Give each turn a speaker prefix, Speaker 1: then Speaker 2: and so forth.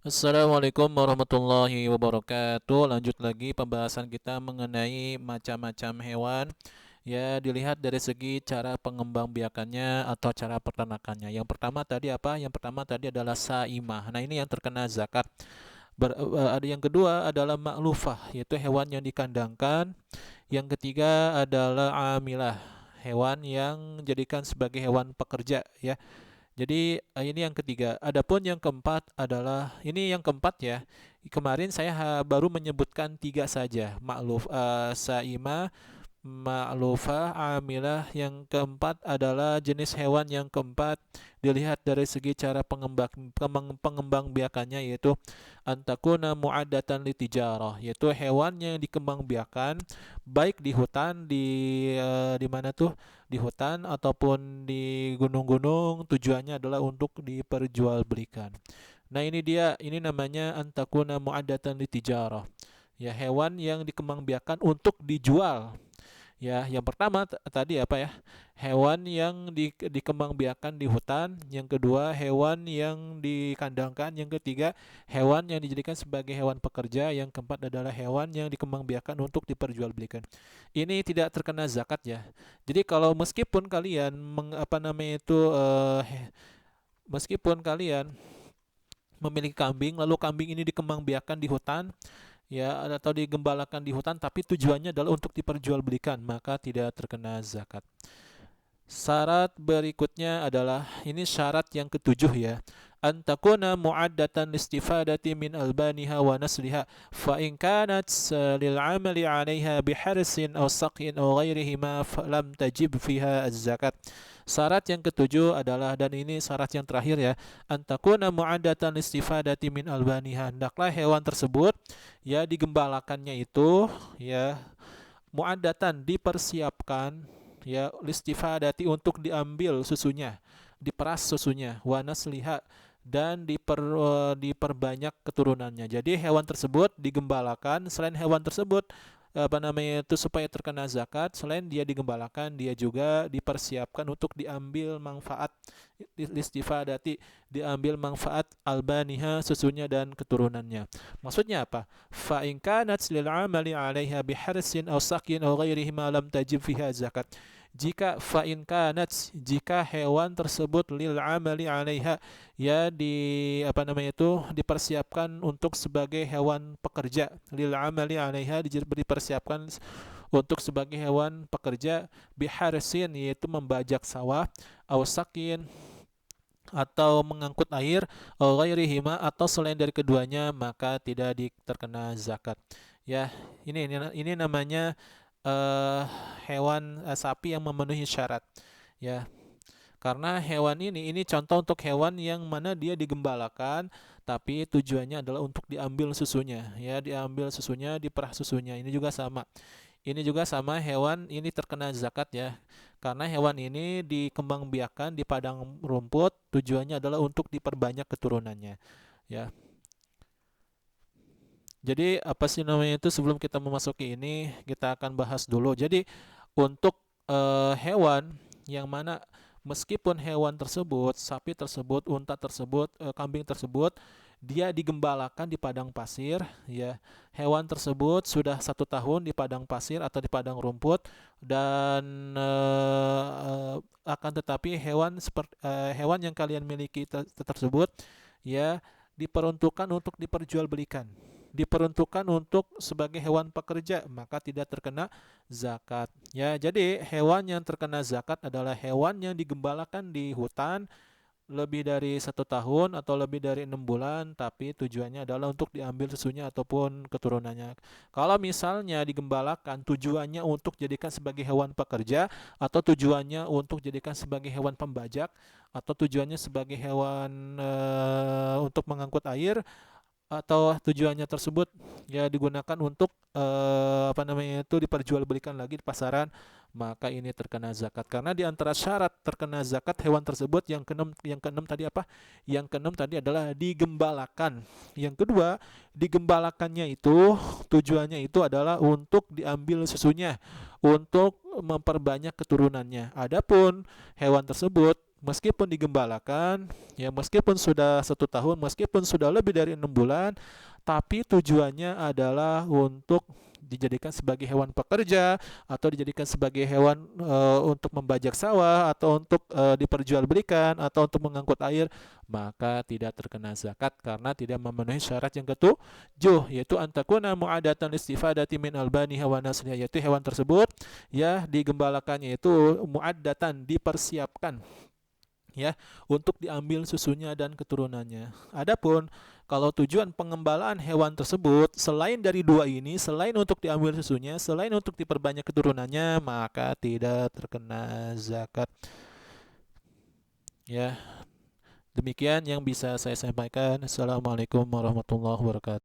Speaker 1: Assalamualaikum warahmatullahi wabarakatuh. Lanjut lagi pembahasan kita mengenai macam-macam hewan. Ya, dilihat dari segi cara pengembangbiakannya atau cara peternakannya. Yang pertama tadi apa? Yang pertama tadi adalah saimah. Nah, ini yang terkena zakat. Ada yang kedua adalah maklufah, yaitu hewan yang dikandangkan. Yang ketiga adalah amilah, hewan yang jadikan sebagai hewan pekerja, ya. Jadi ini yang ketiga. Adapun yang keempat adalah ini yang keempat ya. Kemarin saya baru menyebutkan tiga saja. Saima, ma'lufah, amilah. Yang keempat adalah jenis hewan yang keempat dilihat dari segi cara pengembangbiakannya, yaitu antakuna mu'addatan litijarah, yaitu hewan yang dikembangbiakan baik di hutan, di mana tuh, di hutan ataupun di gunung-gunung, tujuannya adalah untuk diperjualbelikan. Nah, ini dia, ini namanya antakuna mu'addatan litijarah. Ya, hewan yang dikembangbiakan untuk dijual. Ya, yang pertama tadi apa ya? Hewan yang dikembangbiakan di hutan, yang kedua hewan yang dikandangkan, yang ketiga hewan yang dijadikan sebagai hewan pekerja, yang keempat adalah hewan yang dikembangbiakan untuk diperjualbelikan. Ini tidak terkena zakat ya. Jadi kalau meskipun kalian apa namanya itu meskipun kalian memiliki kambing, lalu kambing ini dikembangbiakan di hutan, ya, atau digembalakan di hutan, tapi tujuannya adalah untuk diperjualbelikan, maka tidak terkena zakat. Syarat berikutnya adalah, ini syarat yang ketujuh ya, antakuna mu'addatan listifadati min albaniha wa nasliha fa in kanat lil amali 'alaiha biharsin aw saqin aw ghairihima falam tajib fiha az-zakat. Syarat yang ketujuh adalah, dan ini syarat yang terakhir ya, antakuna mu'addatan listifadati min albaniha, hendaklah hewan tersebut ya digembalakannya itu ya mu'addatan dipersiapkan, ya listifadati untuk diambil susunya, diperas susunya, wa nasliha dan diperbanyak keturunannya. Jadi hewan tersebut digembalakan, selain hewan tersebut apa namanya itu supaya terkena zakat, selain dia digembalakan, dia juga dipersiapkan untuk diambil manfaat listifadati, diambil manfaat albaniha, susunya dan keturunannya. Maksudnya apa? Fa in kanat lil amali 'alaiha biharsin aw saqin aw ghairihi ma lam tajib fiha zakat. Jika fa in kanat, jika hewan tersebut lil amali 'alaiha, ya apa namanya itu dipersiapkan untuk sebagai hewan pekerja. Lil amali 'alaiha dipersiapkan untuk sebagai hewan pekerja, biharsin yaitu membajak sawah, aw saqin atau mengangkut air, ghairihima atau selain dari keduanya, maka tidak terkena zakat. Ya, ini namanya eh, hewan sapi yang memenuhi syarat. Ya, karena hewan ini contoh untuk hewan yang mana dia digembalakan, tapi tujuannya adalah untuk diambil susunya, ya, diambil susunya, diperah susunya. Ini juga sama. Ini juga sama, hewan ini terkena zakat ya. Karena hewan ini dikembangbiakan di padang rumput, tujuannya adalah untuk diperbanyak keturunannya, ya. Jadi apa sih namanya itu, sebelum kita memasuki ini, kita akan bahas dulu. Jadi untuk hewan yang mana meskipun hewan tersebut, sapi tersebut, unta tersebut, kambing tersebut, dia digembalakan di padang pasir, ya, hewan tersebut sudah 1 tahun di padang pasir atau di padang rumput, dan akan tetapi hewan yang kalian miliki tersebut, ya, diperuntukkan untuk diperjualbelikan, diperuntukkan untuk sebagai hewan pekerja, maka tidak terkena zakat. Ya, jadi hewan yang terkena zakat adalah hewan yang digembalakan di hutan lebih dari 1 tahun atau lebih dari 6 bulan, tapi tujuannya adalah untuk diambil susunya ataupun keturunannya. Kalau misalnya digembalakan tujuannya untuk jadikan sebagai hewan pekerja, atau tujuannya untuk jadikan sebagai hewan pembajak, atau tujuannya sebagai hewan untuk mengangkut air, atau tujuannya tersebut ya digunakan untuk apa namanya itu diperjualbelikan lagi di pasaran, maka ini terkena zakat. Karena di antara syarat terkena zakat hewan tersebut, yang keenam tadi apa? Yang keenam tadi adalah digembalakan. Yang kedua, digembalakannya itu tujuannya itu adalah untuk diambil susunya, untuk memperbanyak keturunannya. Adapun hewan tersebut meskipun digembalakan, ya meskipun sudah 1 tahun, meskipun sudah lebih dari 6 bulan, tapi tujuannya adalah untuk dijadikan sebagai hewan pekerja atau dijadikan sebagai hewan untuk membajak sawah atau untuk diperjualbelikan atau untuk mengangkut air, maka tidak terkena zakat karena tidak memenuhi syarat yang ketujuh, yaitu antakuna mu'adatan istifadati min albani hawa nasliha, yaitu hewan tersebut ya digembalakannya itu mu'addatan, dipersiapkan ya untuk diambil susunya dan keturunannya. Adapun kalau tujuan pengembalaan hewan tersebut selain dari dua ini, selain untuk diambil susunya, selain untuk diperbanyak keturunannya, maka tidak terkena zakat. Ya, demikian yang bisa saya sampaikan. Assalamualaikum warahmatullahi wabarakatuh.